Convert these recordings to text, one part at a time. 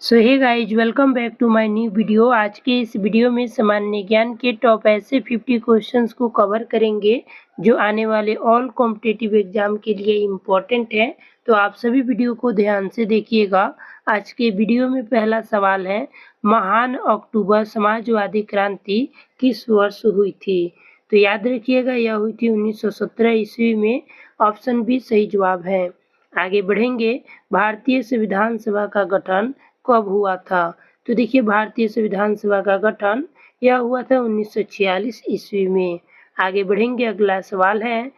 So hey guys, welcome back to my new video. आज के इस वीडियो में सामान्य ज्ञान के टॉप ऐसे 50 क्वेश्चंस को कवर करेंगे जो आने वाले ऑल कॉम्पिटिटिव एग्जाम के लिए इम्पोर्टेंट है। तो आप सभी वीडियो को ध्यान से देखिएगा। आज के वीडियो में पहला सवाल है, महान अक्टूबर समाजवादी क्रांति किस वर्ष हुई थी? तो याद रखिएगा, यह हुई थी 1917 ईस्वी में। ऑप्शन बी सही जवाब है। आगे बढ़ेंगे, भारतीय संविधान सभा का गठन कब हुआ था? तो देखिए, भारतीय संविधान सभा का गठन यह हुआ था 1946 ईस्वी में। आगे बढ़ेंगे, अगला सवाल है,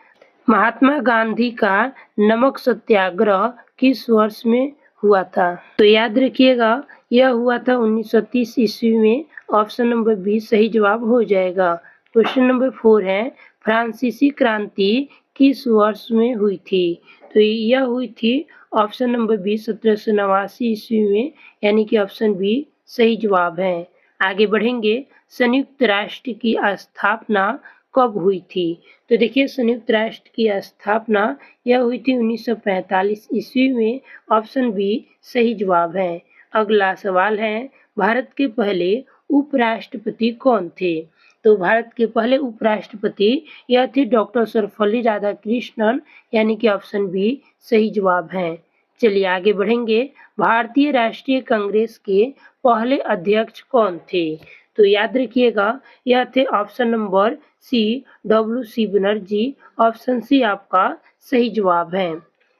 महात्मा गांधी का नमक सत्याग्रह किस वर्ष में हुआ था? तो याद रखिएगा, यह हुआ था 1930 ईस्वी में। ऑप्शन नंबर बी सही जवाब हो जाएगा। क्वेश्चन नंबर 4 है, फ्रांसीसी क्रांति किस वर्ष में हुई थी? तो यह हुई थी ऑप्शन नंबर बी 1789 ईस्वी में, यानी कि ऑप्शन बी सही जवाब है। आगे बढ़ेंगे, संयुक्त राष्ट्र की स्थापना कब हुई थी? तो देखिए, संयुक्त राष्ट्र की स्थापना यह हुई थी 1945 ईस्वी में। ऑप्शन बी सही जवाब है। अगला सवाल है, भारत के पहले उपराष्ट्रपति कौन थे? तो भारत के पहले उपराष्ट्रपति यह थे डॉक्टर सर्वपल्ली राधाकृष्णन, यानी कि ऑप्शन बी सही जवाब है। चलिए आगे बढ़ेंगे, भारतीय राष्ट्रीय कांग्रेस के पहले अध्यक्ष कौन थे? तो याद रखिएगा, यह थे option number C WC Banerjee. Option C आपका सही जवाब है।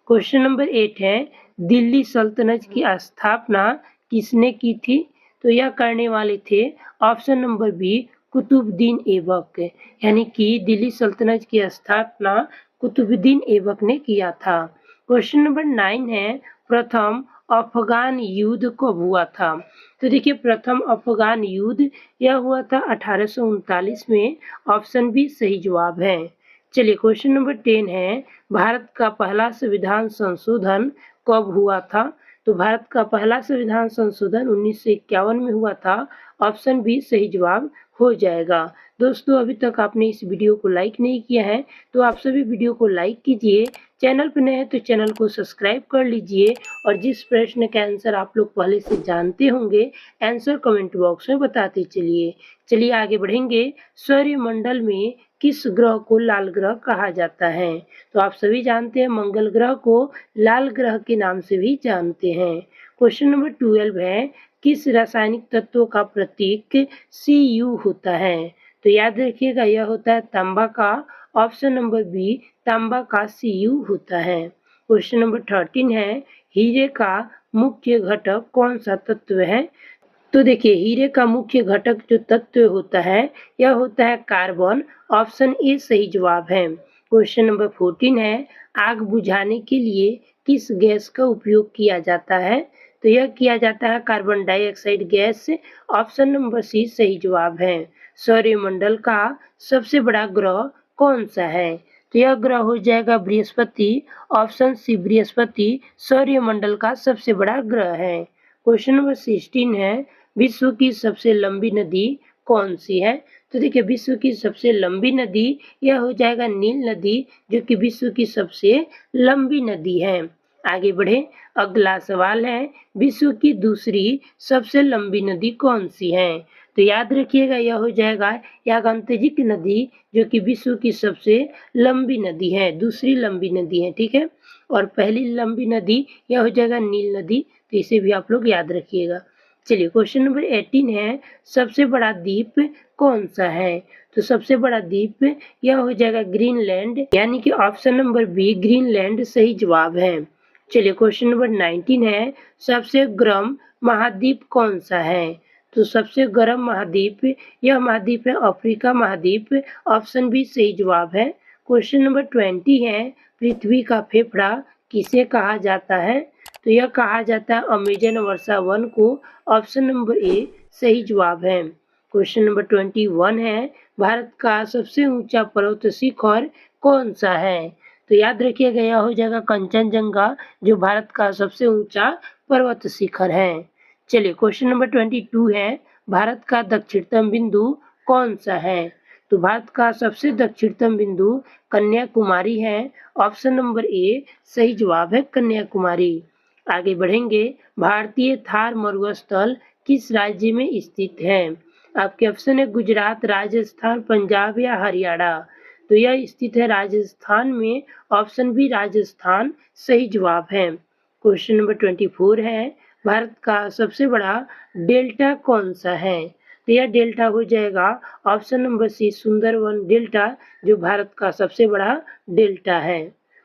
क्वेश्चन नंबर 8 है, दिल्ली सल्तनत की स्थापना किसने की थी? तो यह करने वाले थे option number B Qutubuddin Aibak, यानी कि दिल्ली सल्तनत की स्थापना कुतुबुद्दीन ऐबक ने किया था। क्वेश्चन नंबर 9 है, प्रथम अफगान युद्ध कब हुआ था? तो देखिए, प्रथम अफगान युद्ध यह हुआ था 1839 में। ऑप्शन बी सही जवाब है। चलिए क्वेश्चन नंबर 10 है, भारत का पहला संविधान संशोधन कब हुआ था? तो भारत का पहला संविधान संशोधन 1951 में हुआ था। ऑप्शन बी सही जवाब हो जाएगा। दोस्तों, अभी तक आपने इस वीडियो को लाइक नहीं किया है तो आप सभी वीडियो को लाइक कीजिए। चैनल पर नए हैं तो चैनल को सब्सक्राइब कर लीजिए, और जिस प्रश्न का आंसर आप लोग पहले से जानते होंगे, आंसर कमेंट बॉक्स में बताते चलिए। चलिए आगे बढ़ेंगे, सौरमंडल में किस ग्रह को लाल ग्रह कहा जाता है? तो आप सभी जानते हैं, मंगल ग्रह को लाल ग्रह के नाम से भी जानते हैं। क्वेश्चन नंबर 12 है, किस रासायनिक तत्व का प्रतीक Cu होता है? तो याद रखिएगा, यह होता है तांबा का। ऑप्शन नंबर बी तांबा का Cu होता है। क्वेश्चन नंबर 13 है, हीरे का मुख्य घटक कौन सा तत्व है? तो देखिए, हीरे का मुख्य घटक जो तत्व होता है, यह होता है कार्बन। ऑप्शन ए सही जवाब है। क्वेश्चन नंबर 14 है, आग बुझाने के लिए किस गैस का उपयोग किया जाता है? तो यह किया जाता है carbon dioxide gas. Option number C सही जवाब है। सौरमंडल का सबसे बड़ा ग्रह कौन सा है? तो यह ग्रह हो जाएगा बृहस्पति। ऑप्शन सी बृहस्पति सौरमंडल का सबसे बड़ा ग्रह है। क्वेश्चन नंबर 16 है, विश्व की सबसे लंबी नदी कौन सी है? तो देखिए, विश्व की सबसे लंबी नदी यह हो जाएगा नील नदी, जो कि विश्व की सबसे लंबी नदी है। आगे बढ़े, अगला सवाल है, विश्व की दूसरी सबसे लंबी नदी कौन सी है? तो याद रखिएगा, यह हो जाएगा यागंतजिक नदी, जो कि विश्व की सबसे लंबी नदी है, दूसरी लंबी नदी है। ठीक है, और पहली लंबी नदी यह हो जाएगा नील नदी, तो इसे भी आप लोग याद रखिएगा। चलिए क्वेश्चन नंबर 18 है, सबसे बड़ा द्वीप कौन सा है? तो सबसे बड़ा द्वीप यह हो जाएगा ग्रीनलैंड, यानी कि ऑप्शन नंबर बी ग्रीनलैंड सही जवाब है। चलिए क्वेश्चन नंबर 19 है, सबसे गर्म महाद्वीप कौन सा है? तो सबसे गर्म महाद्वीप यह महाद्वीप है अफ्रीका महाद्वीप। ऑप्शन बी सही जवाब है। क्वेश्चन नंबर 20 है, पृथ्वी का फेफड़ा किसे कहा जाता है? तो यह कहा जाता है अमेजन वर्षा वन को। ऑप्शन नंबर ए सही जवाब है। क्वेश्चन नंबर 21 है, भारत का सबसे ऊंचा पर्वत शिखर कौन सा है? तो याद रखिएगा, यह हो जाएगा कंचनजंगा, जो भारत का सबसे ऊंचा पर्वत शिखर है। चलिए क्वेश्चन नंबर 22 है, भारत का दक्षिणतम बिंदु कौन सा है? तो भारत का सबसे दक्षिणतम बिंदु कन्याकुमारी है। ऑप्शन नंबर ए सही जवाब है कन्याकुमारी। आगे बढ़ेंगे, भारतीय थार मरुस्थल किस राज्य में स्थित है? आपके ऑप्शन है गुजरात, राजस्थान, पंजाब या हरियाणा। तो यह स्थित है राजस्थान में। ऑप्शन बी राजस्थान सही जवाब है। क्वेश्चन नंबर 24 है, भारत का सबसे बड़ा डेल्टा कौन सा है? तो यह डेल्टा हो जाएगा option number C Sundarban delta, जो भारत का सबसे बड़ा डेल्टा है।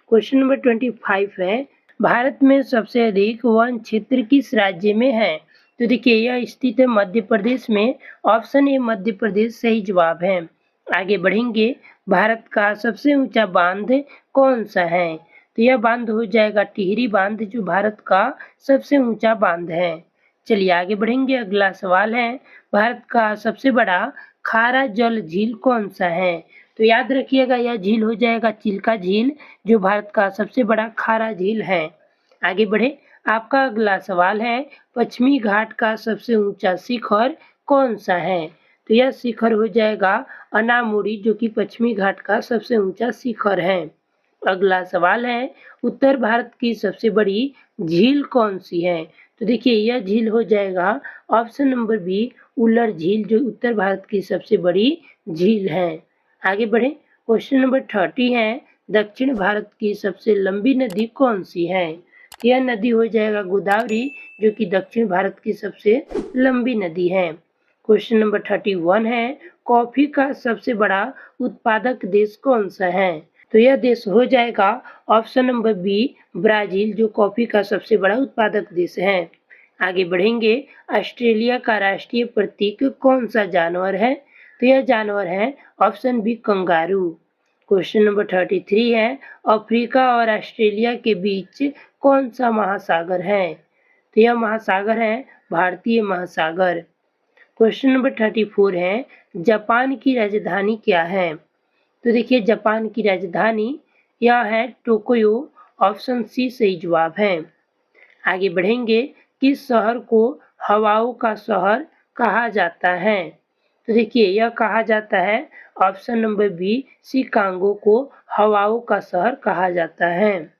क्वेश्चन नंबर 25 है, भारत में सबसे अधिक वन क्षेत्र किस राज्य में है? तो देखिए यह स्थित है मध्य प्रदेश में। ऑप्शन ए मध्य प्रदेश सही जवाब है। आगे बढ़ेंगे, भारत का सबसे ऊंचा बांध कौन सा है? तो यह बांध हो जाएगा टिहरी बांध, जो भारत का सबसे ऊंचा बांध है। चलिए आगे बढ़ेंगे, अगला सवाल है, भारत का सबसे बड़ा खारा जल झील कौन सा है? तो याद रखिएगा यह झील हो जाएगा चिल्का झील, जो भारत का सबसे बड़ा खारा झील है। आगे बढ़े, आपका अगला सवाल है, पश्चिमी घाट का सबसे ऊंचा शिखर कौन सा है? तो यह शिखर हो जाएगा अनामुड़ी, जो कि पश्चिमी घाट का सबसे ऊंचा शिखर है। अगला सवाल है, उत्तर भारत की सबसे बड़ी झील कौन सी है? तो देखिए यह झील हो जाएगा ऑप्शन नंबर बी उल्लर झील, जो उत्तर भारत की सबसे बड़ी झील है। आगे बढ़े, क्वेश्चन नंबर 30 है, दक्षिण भारत की सबसे लंबी नदी कौन सी है? यह नदी हो जाएगा गोदावरी, जो कि दक्षिण भारत की सबसे लंबी नदी है। क्वेश्चन नंबर 31 है, कॉफी का सबसे बड़ा उत्पादक देश कौन सा है? तो यह देश हो जाएगा ऑप्शन नंबर बी ब्राजील, जो कॉफी का सबसे बड़ा उत्पादक देश है। आगे बढ़ेंगे, ऑस्ट्रेलिया का राष्ट्रीय प्रतीक कौन सा जानवर है? तो यह जानवर है option B kangaroo. Question number 33 है, अफ्रीका और ऑस्ट्रेलिया के बीच कौन सा महासागर है? तो यह महासागर है भारतीय महासागर। क्वेश्चन नंबर 34 है, जापान की राजधानी क्या है? तो देखिए जापान की राजधानी यह है टोक्यो, ऑप्शन सी सही जवाब है। आगे बढ़ेंगे, किस शहर को हवाओं का शहर कहा जाता है? तो देखिए यह कहा जाता है ऑप्शन नंबर बी शिकागो को हवाओं का शहर कहा जाता है।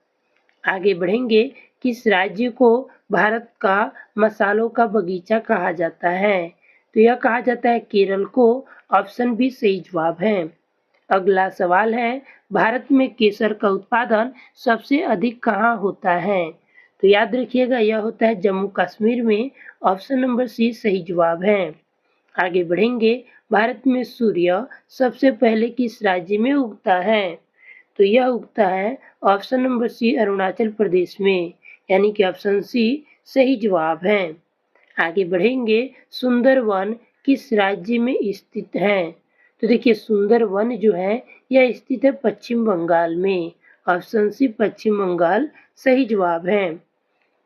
आगे बढ़ेंगे, किस राज्य को भारत का मसालों का बगीचा कहा जाता है? तो यह कहा जाता है केरल को, ऑप्शन बी सही जवाब है। अगला सवाल है, भारत में केसर का उत्पादन सबसे अधिक कहाँ होता है? तो याद रखिएगा यह होता है जम्मू कश्मीर में, ऑप्शन नंबर सी सही जवाब है। आगे बढ़ेंगे, भारत में सूर्य सबसे पहले किस राज्य में उगता है? तो यह उगता है ऑप्शन नंबर सी अरुणाचल प्रदेश में, यानी कि ऑप्शन सी सही जवाब है। आगे बढ़ेंगे, सुंदरवन किस राज्य में स्थित है? तो देखिए सुंदरवन जो है यह स्थित है पश्चिम बंगाल में, ऑप्शन सी पश्चिम बंगाल सही जवाब है।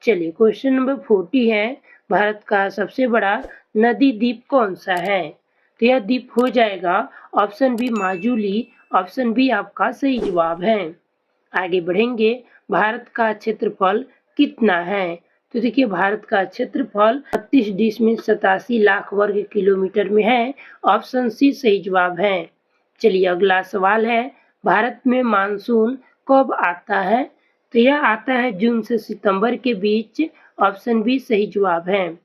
चलिए क्वेश्चन नंबर 40 है, भारत का सबसे बड़ा नदी द्वीप कौन सा है? तो यह द्वीप हो जाएगा option B Majuli, option B आपका सही जवाब है। आगे बढ़ेंगे, भारत का क्षेत्रफल कितना है? तो देखिए भारत का क्षेत्रफल 32.87 लाख वर्ग किलोमीटर में है, ऑप्शन सी सही जवाब है। चलिए अगला सवाल है, भारत में मानसून कब आता है? तो यह आता है जून से सितंबर के बीच, ऑप्शन बी सही जवाब है।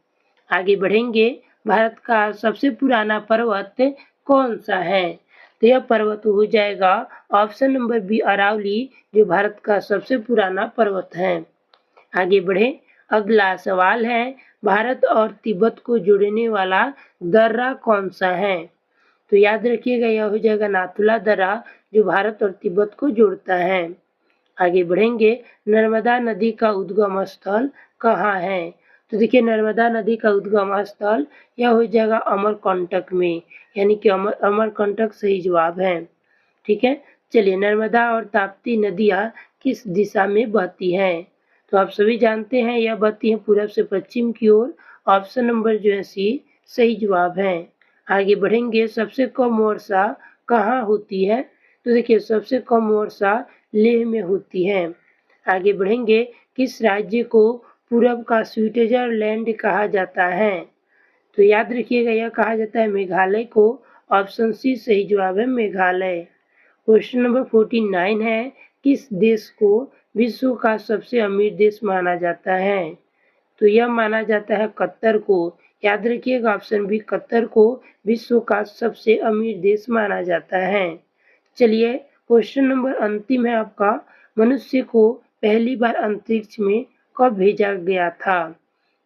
आगे बढ़ेंगे, भारत का सबसे पुराना पर्वत कौन सा है? तो यह पर्वत हो जाएगा ऑप्शन नंबर बी अरावली, जो भारत का सबसे पुराना पर्वत है। आगे बढ़े, अगला सवाल है, भारत और तिब्बत को जोड़ने वाला दर्रा कौन सा है? तो याद रखिएगा यह हो जाएगा नाथुला दर्रा, जो भारत और तिब्बत को जोड़ता है। आगे बढ़ेंगे, नर्मदा नदी का उद्गम स्थल कहाँ है? तो देखिए नर्मदा नदी का उद्गम स्थल यह हो जाएगा अमरकंटक में, यानी कि अमरकंटक सही जवाब है। ठीक है, चलिए नर्मदा और ताप्ती नदियाँ किस दिशा में बहती हैं? तो आप सभी जानते हैं यह बहती है पूरब से पश्चिम की ओर, ऑप्शन नंबर जो है सी सही जवाब है। आगे बढ़ेंगे, सबसे कम वर्षा कहाँ होती है? तो देखिए सबसे कम वर्षा लेह में होती है। आगे बढ़ेंगे, किस राज्य को पूरब का स्विट्जरलैंड कहा जाता है? तो याद रखिएगा यह कहा जाता है मेघालय को, ऑप्शन सी सही जवाब है मेघालय। क्वेश्चन नंबर 49 है, किस देश को विश्व का सबसे अमीर देश माना जाता है? तो यह माना जाता है कतर को। याद रखिएगा ऑप्शन बी कतर को विश्व का सबसे अमीर देश माना जाता है। चलिए क्वेश्चन नंबर अंतिम है आपका, मनुष्य को पहली बार अंतरिक्ष में कब भेजा गया था?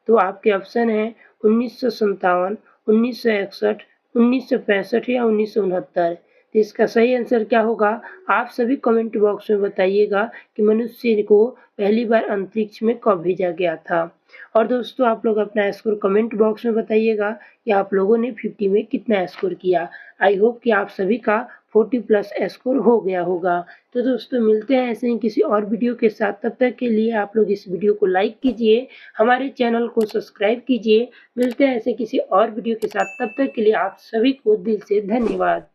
तो आपके ऑप्शन है 1957, 1961, 1965 या 1969। तो इसका सही आंसर क्या होगा? आप सभी कमेंट बॉक्स में बताइएगा कि मनुष्य को पहली बार अंतरिक्ष में कब भेजा गया था। और दोस्तों आप लोग अपना स्कोर कमेंट बॉक्स में बताइएगा कि आप लोगों ने 50 में कितना स्कोर किया। आई होप कि आप सभी का 40 प्लस स्कोर हो गया होगा। तो दोस्तों मिलते हैं ऐसे ही किसी और वीडियो के साथ, तब तक के लिए आप लोग इस वीडियो को लाइक कीजिए, हमारे चैनल को सब्सक्राइब कीजिए। मिलते हैं ऐसे किसी और वीडियो के साथ, तब तक के लिए आप सभी को दिल से धन्यवाद।